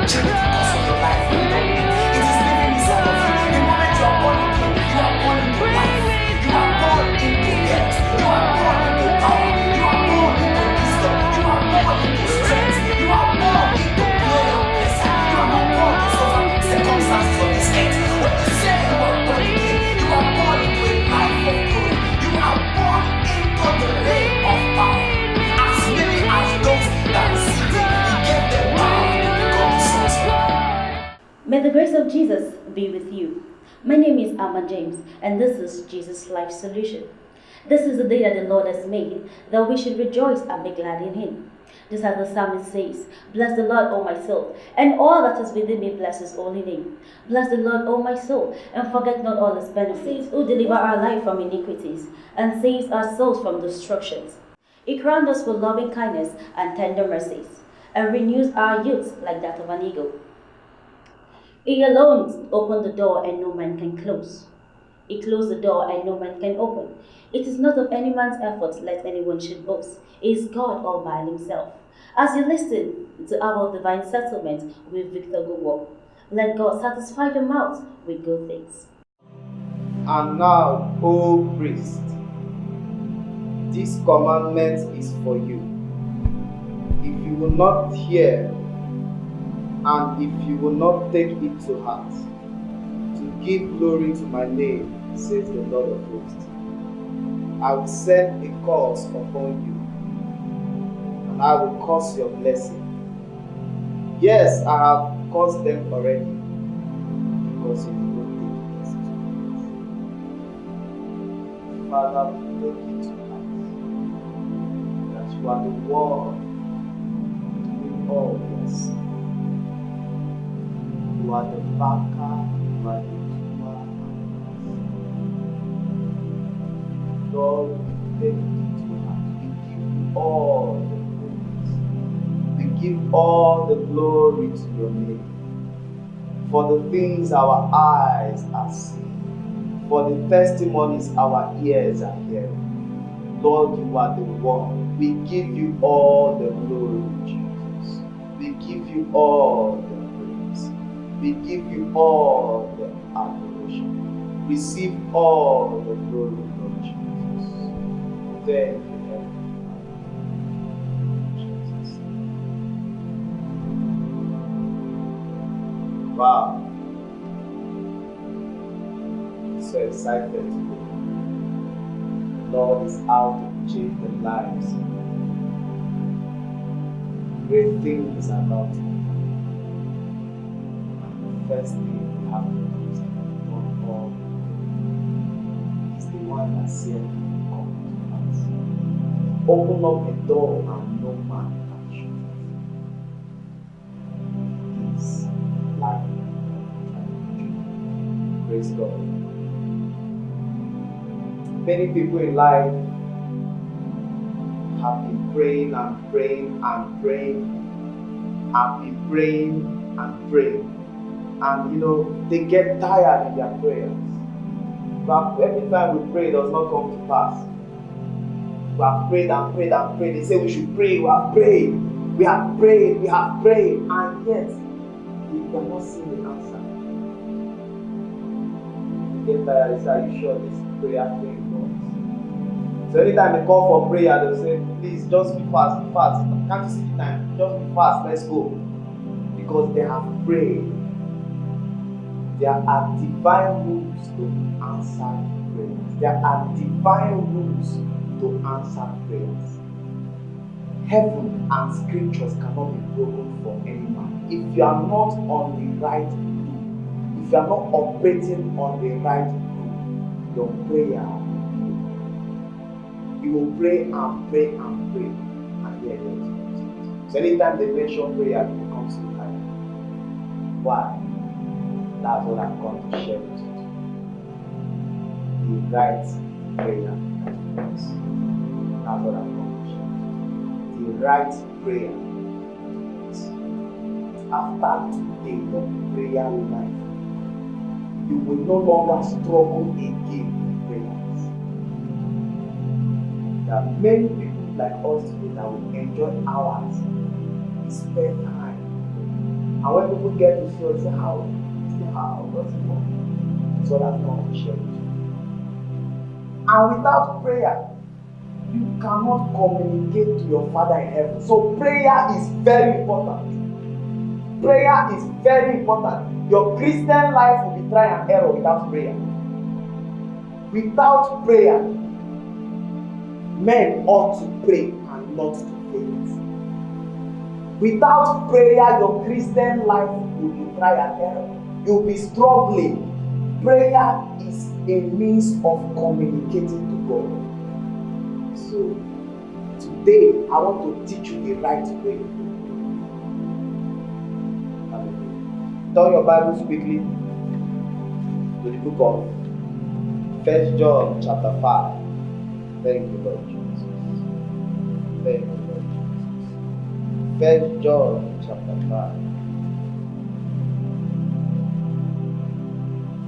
change because of the life you don't live. It is living inside of you. The moment you are born again, you are born into life. You are born into health. You are born into power. You are born into wisdom. You are born into strength. You are born into glory and blessing. You are not born to suffer circumstances of this earth. When you say you are born again, you are born into a life of glory. You are born into the reign of power. As many as those that receive it, he gave them power to become sons of God. May the grace of Jesus be with you. My name is Amma James, and this is Jesus Life Solution. This is the day that the Lord has made, that we should rejoice and be glad in Him. Just as the psalmist says, "Bless the Lord, O my soul, and all that is within me bless His holy name. Bless the Lord, O my soul, and forget not all His benefits, who deliver our life from iniquities, and saves our souls from destructions. He crowned us with loving kindness and tender mercies, and renews our youth like that of an eagle. He alone opened the door and no man can close. He closed the door and no man can open. It is not of any man's effort, lest anyone should boast. It is God all by Himself." As you listen to our Divine Settlement with Victor Gogo, let God satisfy the mouth with good things. And now, O priest, this commandment is for you. If you will not hear, and if you will not take it to heart, to give glory to my name, says the Lord of hosts, I will send a curse upon you, and I will curse your blessing. Yes, I have cursed them already, because you did not take it to heart. Father, we take it to heart, that you are the one doing all this. You are the backer, you are the doer, and Lord, we take it to heart. We give you all the praise. We give all the glory to your name. For the things our eyes are seeing, for the testimonies our ears are hearing. Lord, you are the one. We give you all the glory, Jesus. We give you all the praise. We give you all the adoration. Receive all the glory, Lord Jesus. Thank you, Heavenly Father. Jesus. Wow. So excited today. Lord is out to change the lives. Great things are about to happen. First thing we have to do is not all. He's the one that said come to us. Open up the door and no man can shut it. He's life. Praise God. Many people in life have been praying and praying and praying, have been praying and praying. And they get tired in their prayers. But every time we pray, it does not come to pass. We have prayed and prayed and prayed. They say we should pray, we have prayed. We have prayed, we have prayed. And yet, we cannot see the answer. We get tired, they say, are you sure this prayer thing works? So anytime they call for prayer, they'll say, please just be fast, be fast. Can't you see the time? Just be fast, let's go. Because they have prayed. There are divine rules to answer prayers. There are divine rules to answer prayers. Heaven and scriptures cannot be broken for any man. If you are not on the right rule, if you are not operating on the right rule, your prayer, you will pray and pray and pray, and yet there is no change. So anytime they mention prayer, it becomes so hard. Why? That's what I've come to share with you. The right prayer that works. That's what I've come to share with you. The right prayer that works. After today, your prayer life, you will no longer struggle again with prayers. There are many people like us today that will enjoy hours. We spend time. And when people get to see us, say, how? Say, how? What's it for? That's what I've come to share with you. And without prayer, you cannot communicate to your Father in heaven. So prayer is very important. Prayer is very important. Your Christian life will be trial and error without prayer. Without prayer, men ought to pray and not to faint. Without prayer, your Christian life will be trial and error. You'll be struggling. Prayer is a means of communicating to God. So, today, I want to teach you the right way. Turn your Bibles quickly to the book of 1 John chapter 5. Thank you, Lord Jesus. Thank you, Lord Jesus. 1 John chapter 5.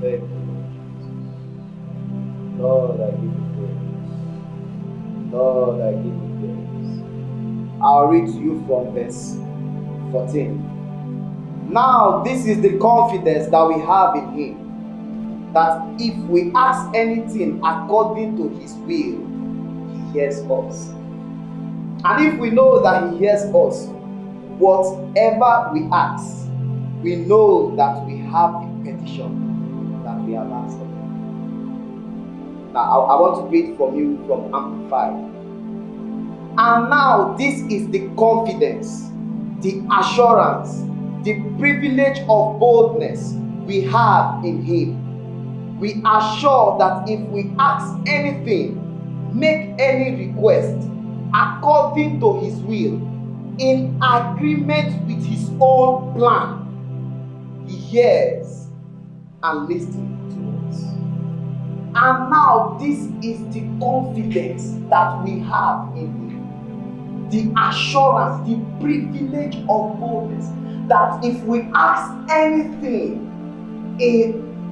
Thank you, Lord Jesus. Lord, I give you praise. Lord, I give you praise. I'll read to you from verse 14. Now, this is the confidence that we have in Him, that if we ask anything according to His will, He hears us. And if we know that He hears us, whatever we ask, we know that we have the petition that we have asked of Him. Now, I want to read from you from Amplified. And now, this is the confidence, the assurance, the privilege of boldness we have in Him. We are sure that if we ask anything, make any request according to His will, in agreement with His own plan, He hears and listens to us. And now this is the confidence that we have in Him, the assurance, the privilege of boldness, that if we ask anything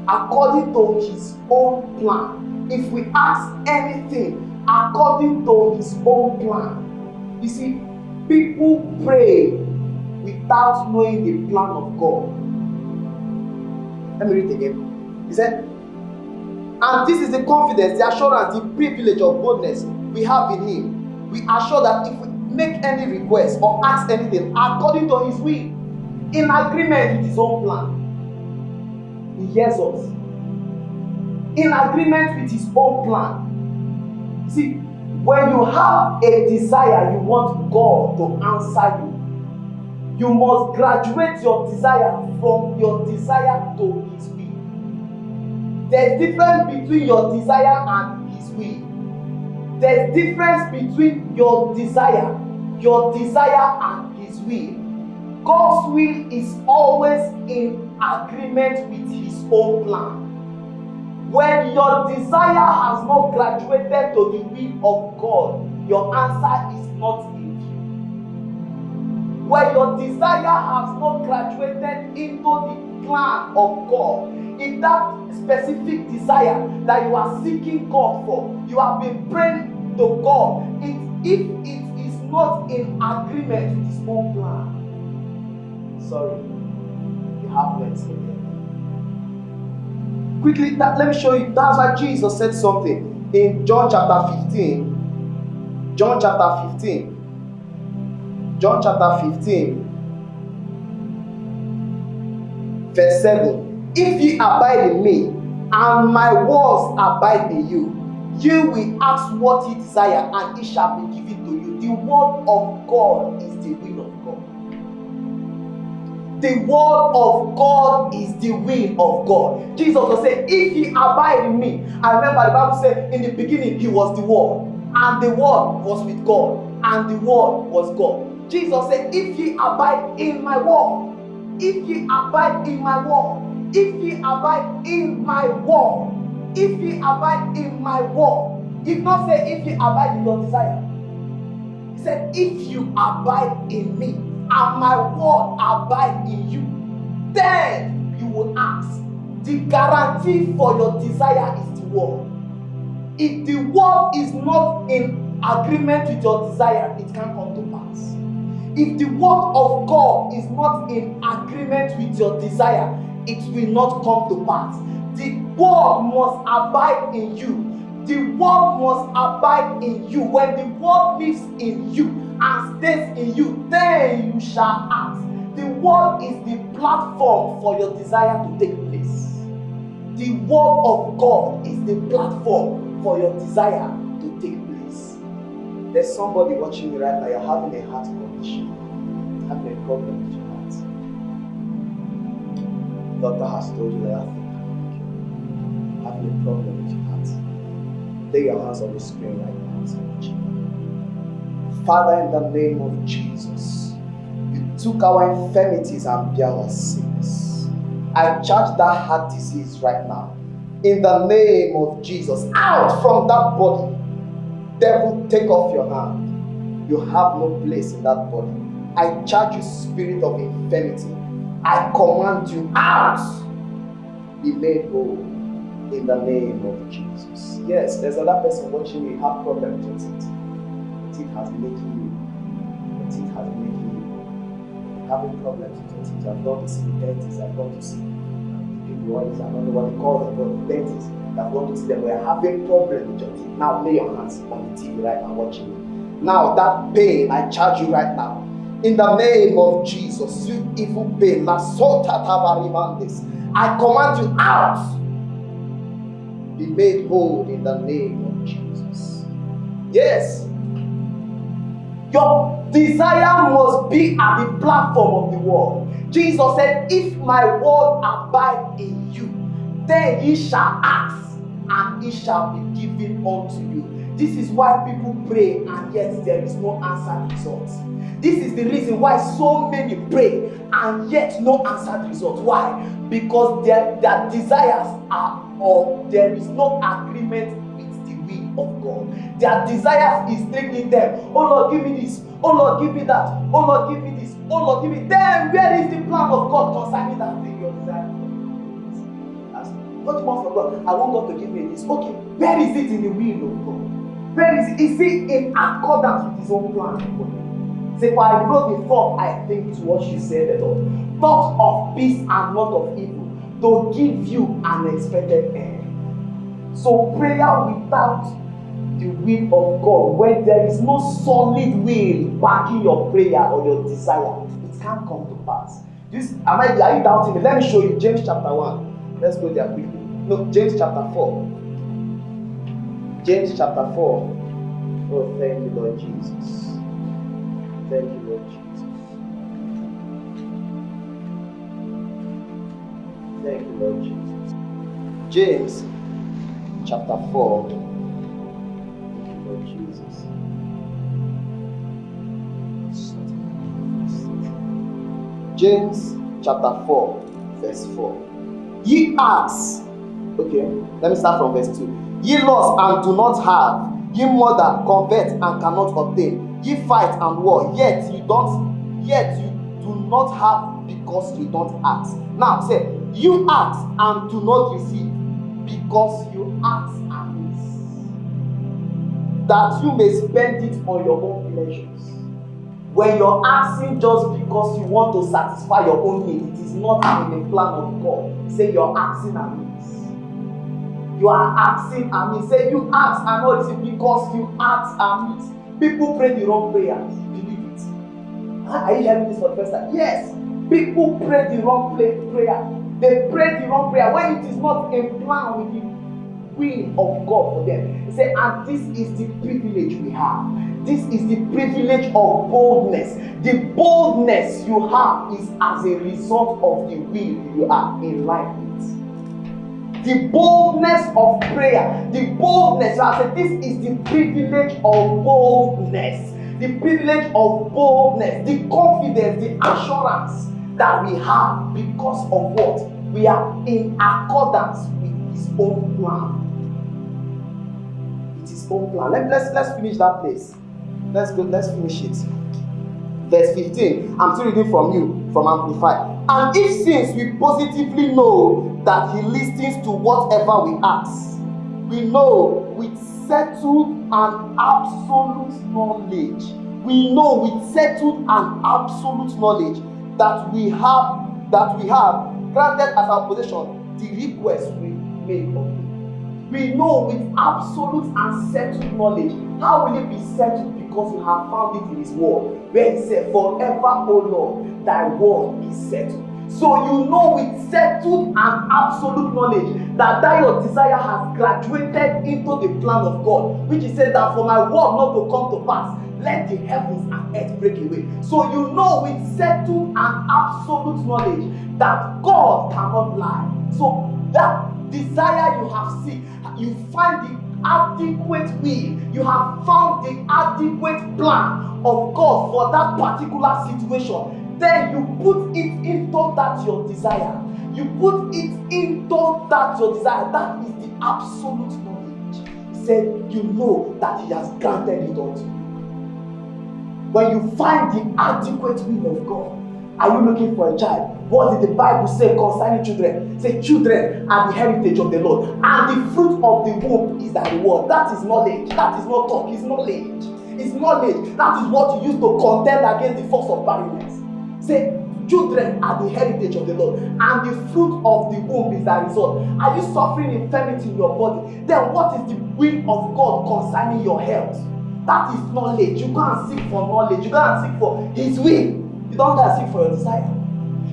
according to His own plan, if we ask anything according to His own plan, you see, people pray without knowing the plan of God. Let me read it again. He said, and this is the confidence, the assurance, the privilege of boldness we have in Him. We are sure that if we make any request or ask anything according to His will, in agreement with His own plan, He hears us. In agreement with His own plan. See, when you have a desire, you want God to answer you. You must graduate your desire from your desire to His will. There's difference between your desire and His will. There's difference between your desire and His will. God's will is always in agreement with His own plan. When your desire has not graduated to the will of God, your answer is not in view. When your desire has not graduated into the plan of God, if that specific desire that you are seeking God for, you have been praying to God, if it is not in agreement with His own plan, sorry, you have words again. Quickly, let me show you. That's why Jesus said something in John chapter 15. John chapter 15, verse 7. If ye abide in me, and my words abide in you, you will ask what ye desire, and it shall be given to you. The word of God is the will of God. The word of God is the will of God. Jesus will say, if ye abide in me. I remember the Bible said, in the beginning, He was the Word, and the Word was with God, and the Word was God. Jesus said, if ye abide in my word, if ye abide in my word, if ye abide in my word, if ye abide in my word. He did not say, if ye abide in your desire. He said, if you abide in me, and my word abide in you, then you will ask. The guarantee for your desire is the word. If the word is not in agreement with your desire, it can't come to pass. If the word of God is not in agreement with your desire, it will not come to pass. The word must abide in you. The word must abide in you. When the word lives in you and stays in you, then you shall ask. The word is the platform for your desire to take place. The word of God is the platform for your desire to take place. There's somebody watching me right now. You're having a heart condition, having a problem with your heart. Doctor has told you that I think you're having a problem with your heart. Lay your hands on the screen right now as I watch you. Father, in the name of Jesus, you took our infirmities and bear our sickness. I charge that heart disease right now. In the name of Jesus, out from that body. Devil, take off your hand. You have no place in that body. I charge you, spirit of infirmity. I command you out. Be made whole in the name of Jesus. Yes, there's another person watching you. You have problems with your teeth. The teeth has been making you. The teeth has been making you. You're having problems with your teeth. I've gone to see the dentist. I've gone to see people. I don't know what they call them, but the dentist. I've gone to see them. We're having problems with your teeth. Now lay your hands on the TV right now watching me. Now that pain, I charge you right now. In the name of Jesus, you evil pain, I command you out. Be made whole in the name of Jesus. Yes. Your desire must be at the platform of the word. Jesus said, if my word abide in you, then ye shall ask, and it shall be given unto you. This is why people pray and yet there is no answered result. This is the reason why so many pray and yet no answered result. Why? Because their desires are, or there is no agreement with the will of God. Their desires is taking them. Oh Lord, give me this. Oh Lord, give me that. Oh Lord, give me this. Oh Lord, give me. Then where is the plan of God concerning that thing you're desiring? What do you want from God? I want God to give me this. Okay, where is it in the will of God? Where is it? Is it in accordance with His own plan for you? Say, for I know the thought I think towards you, said the Lord. Thoughts of peace and not of evil, to give you an expected end. So prayer without the will of God, when there is no solid will backing your prayer or your desire, it can't come to pass. Are you doubting me? Let me show you James chapter 1. Let's go there quickly. No, James chapter 4. James chapter 4. Oh, thank you, Lord Jesus. Thank you, Lord Jesus. Thank you, Lord Jesus. James chapter 4. Thank you, Lord Jesus. James chapter 4, verse 4. Ye ask, okay, let me start from verse 2. Ye lost and do not have, ye murder, covet and cannot obtain, ye fight and war, yet you do not have because you don't ask. Now say, you ask and do not receive because you ask amiss, that you may spend it on your own pleasures. When you're asking just because you want to satisfy your own need, it is not in the plan of God. Say you're asking amiss. You are asking amiss. Say you ask and not receive because you ask amiss. People pray the wrong prayers. Believe it. Are you hearing this for the first time? Yes. People pray the wrong prayer. They pray the wrong prayer when it is not in plan with the will of God for them. They say, and this is the privilege we have. This is the privilege of boldness. The boldness you have is as a result of the will you are in line with. The boldness of prayer, the boldness, I said, this is the privilege of boldness. The privilege of boldness, the confidence, the assurance that we have because of what? We are in accordance with His own plan. It's His own plan. Let's finish that place. Let's finish it. Verse 15. I'm still reading from you, from Amplified. And if since we positively know that He listens to whatever we ask, we know with settled and absolute knowledge, we know with settled and absolute knowledge that we have granted as our possession the request we made of him. We know with absolute and settled knowledge. How will it be settled? Because you have found it in his word, where he said, forever, O Lord, thy word is settled. So you know with settled and absolute knowledge that your desire has graduated into the plan of God, which he said that for my word not to come to pass, let the heavens and earth break away. So you know with settled and absolute knowledge that God cannot lie. So that desire you have seen, you find the adequate will, you have found the adequate plan of God for that particular situation. Then you put it into that your desire. You put it into that your desire. That is the absolute knowledge. He said, you know that he has granted it unto you. When you find the adequate will of God, are you looking for a child? What did the Bible say concerning children? Say, children are the heritage of the Lord, and the fruit of the womb is the reward. That is knowledge. That is not talk. It's knowledge. It's knowledge. That is what you use to contend against the force of barrenness. Say, children are the heritage of the Lord, and the fruit of the womb is the result. Are you suffering infirmity in your body? Then what is the will of God concerning your health? That is knowledge. You go and seek for knowledge. You go and seek for his will. You don't go and seek for your desire.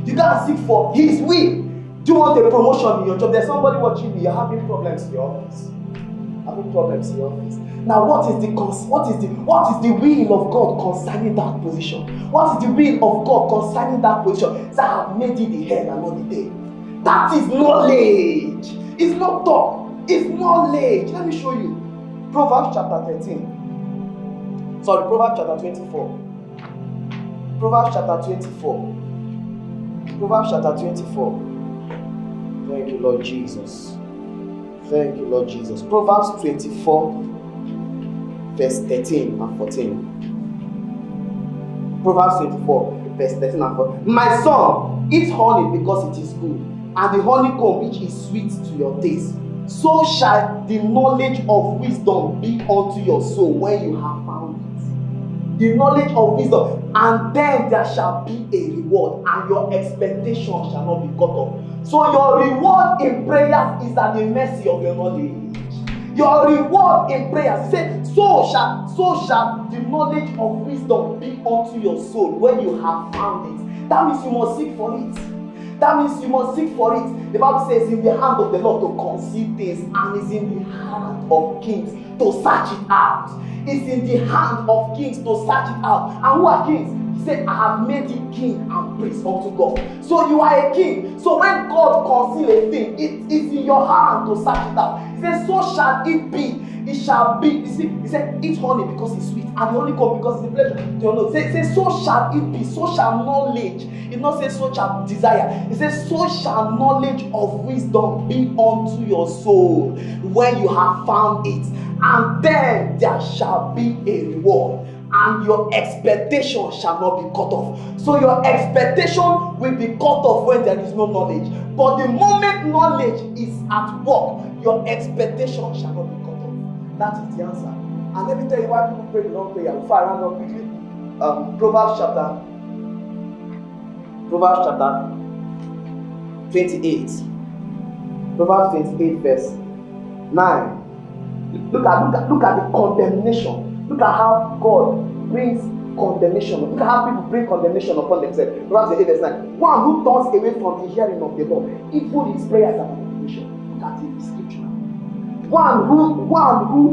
You go and seek for his will. Do you want a promotion in your job? There's somebody watching me. You're having problems in your office. Having problems in your office. Now, what is the will of God concerning that position? What is the will of God concerning that position? So I have made it the head and not the tail. That is knowledge. It's not talk. It's knowledge. Let me show you. Proverbs chapter 13. Proverbs chapter 24. Proverbs chapter 24. Proverbs chapter 24. Thank you, Lord Jesus. Thank you, Lord Jesus. Proverbs 24, verse 13 and 14. Proverbs 24, verse 13 and 14. My son, eat honey because it is good, and the honeycomb which is sweet to your taste. So shall the knowledge of wisdom be unto your soul when you have found it. The knowledge of wisdom, and then there shall be a reward, and your expectation shall not be cut off. So your reward in prayers is at the mercy of your knowledge. Your reward in prayers, say, so shall the knowledge of wisdom be unto your soul when you have found it. That means you must seek for it. That means you must seek for it. The Bible says, in the hand of the Lord to conceal things, and it's in the hand of kings to search it out. It's in the hand of kings to search it out. And who are kings? He said, I have made you king and priest unto God. So you are a king. So when God conceals a thing, it is in your hand to search it out. He said, so shall it be. It shall be. You see, he said, eat honey because it's sweet, and the honey come because it's a pleasure. Do you know? Say, so shall it be. So shall knowledge. It did not say so shall desire. It says, so shall knowledge of wisdom be unto your soul when you have found it. And then there shall be a reward, and your expectation shall not be cut off. So your expectation will be cut off when there is no knowledge. But the moment knowledge is at work, your expectation shall not be cut off. That is the answer. And let me tell you why people pray the long prayer. Before I round up quickly, Proverbs chapter 28. Proverbs 28 verse 9. Look at the condemnation. Look at how God brings condemnation. Look at how people bring condemnation upon themselves. Proverbs 8 verse 9. One who turns away from the hearing of the law, even his prayers are manipulation. Look at it, the scripture. One who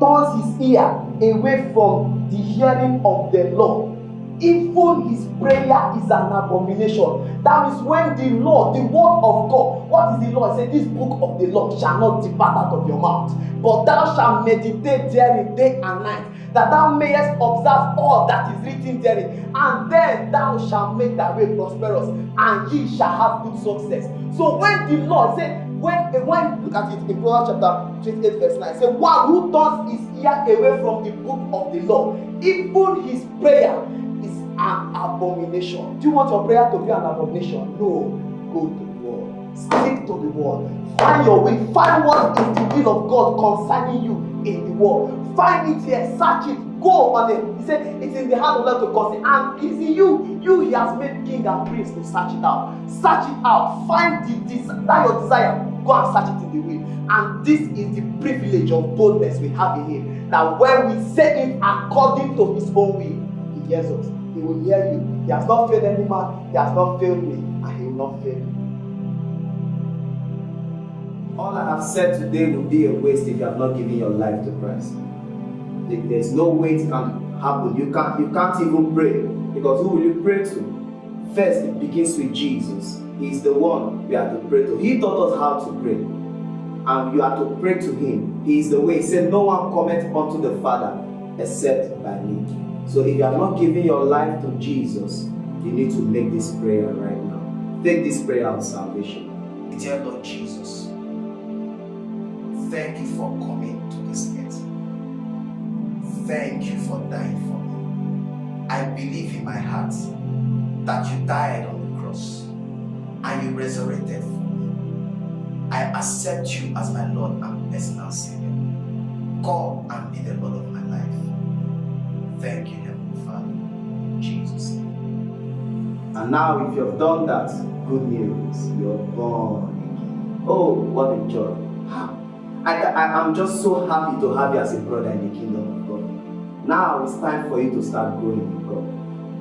turns his ear away from the hearing of the law, even his prayer is an abomination. That is when the law, the word of God, what is the law? It says, this book of the law shall not depart out of your mouth, but thou shalt meditate therein day and night, that thou mayest observe all that is written therein, and then thou shalt make thy way prosperous, and ye shall have good success. So when the law says, when look at it in Proverbs chapter 28 verse 9, say, one who turns his ear away from the book of the law, even his prayer is an abomination. Do you want your prayer to be an abomination? No. Go to the word. Stick to the word. Find your way. Find what is the will of God concerning you in the word. Find it here. Search it. Go go on it. He said it's in the heart of God to cause it, and it's in you. You He has made king and priest to search it out. Search it out. Find that your desire. Go and search it in the will. And this is the privilege of boldness we have in Him. That when we say it according to His own will, He hears us. He will hear you. He has not failed any man. He has not failed me, and He will not fail you. All I have said today will be a waste if you have not given your life to Christ. There's no way it can happen. You can't even pray, because who will you pray to? First, it begins with Jesus. He's the one we are to pray to. He taught us how to pray, and you are to pray to Him. He is the way. He said, "No one cometh unto the Father except by me." So if you are not giving your life to Jesus, you need to make this prayer right now. Take this prayer of salvation. Dear Lord Jesus, thank you for coming to this earth. Thank you for dying for me. I believe in my heart that you died on the cross and you resurrected for me. I accept you as my Lord and personal Savior. Come and be the Lord of my life. Thank you, Heavenly Father. In Jesus' name. And now, if you have done that, good news, you're born again. Oh, what a joy. I'm just so happy to have you as a brother in the kingdom of God. Now it's time for you to start growing in God.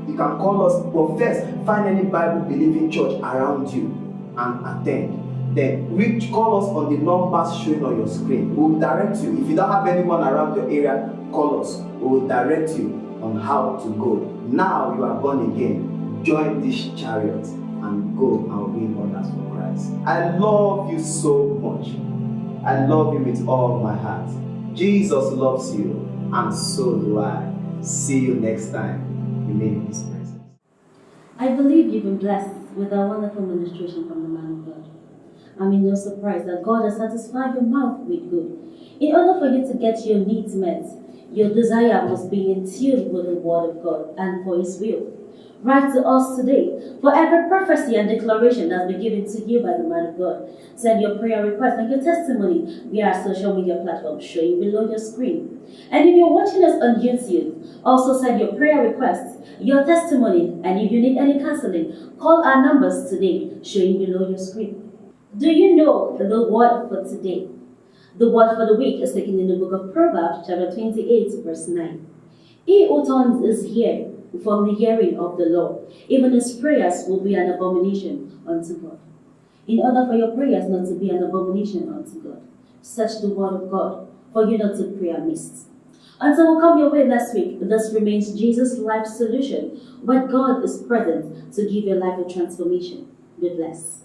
You can call us, but first, find any Bible-believing church around you and attend. Then call us on the numbers showing on your screen. We will direct you. If you don't have anyone around your area, call us. We will direct you on how to go. Now you are born again. Join this chariot and go and win others for Christ. I love you so much. I love you with all my heart. Jesus loves you, and so do I. See you next time. Remain in His presence. I believe you've been blessed with a wonderful ministration from the man of God. I'm in no surprise that God has satisfied your mouth with good. In order for you to get your needs met, your desire must be in tune with the Word of God and for His will. Write to us today for every prophecy and declaration that's been given to you by the man of God. Send your prayer request and your testimony via our social media platform showing below your screen. And if you're watching us on YouTube, also send your prayer requests, your testimony, and if you need any counseling, call our numbers today showing below your screen. Do you know the word for today? The word for the week is taken in the book of Proverbs, chapter 28, verse 9. He who turns his ear from the hearing of the law, even his prayers will be an abomination unto God. In order for your prayers not to be an abomination unto God, search the word of God for you not to pray amiss. Until we come your way next week, this remains Jesus' Life Solution, where God is present to give your life a transformation. Be blessed.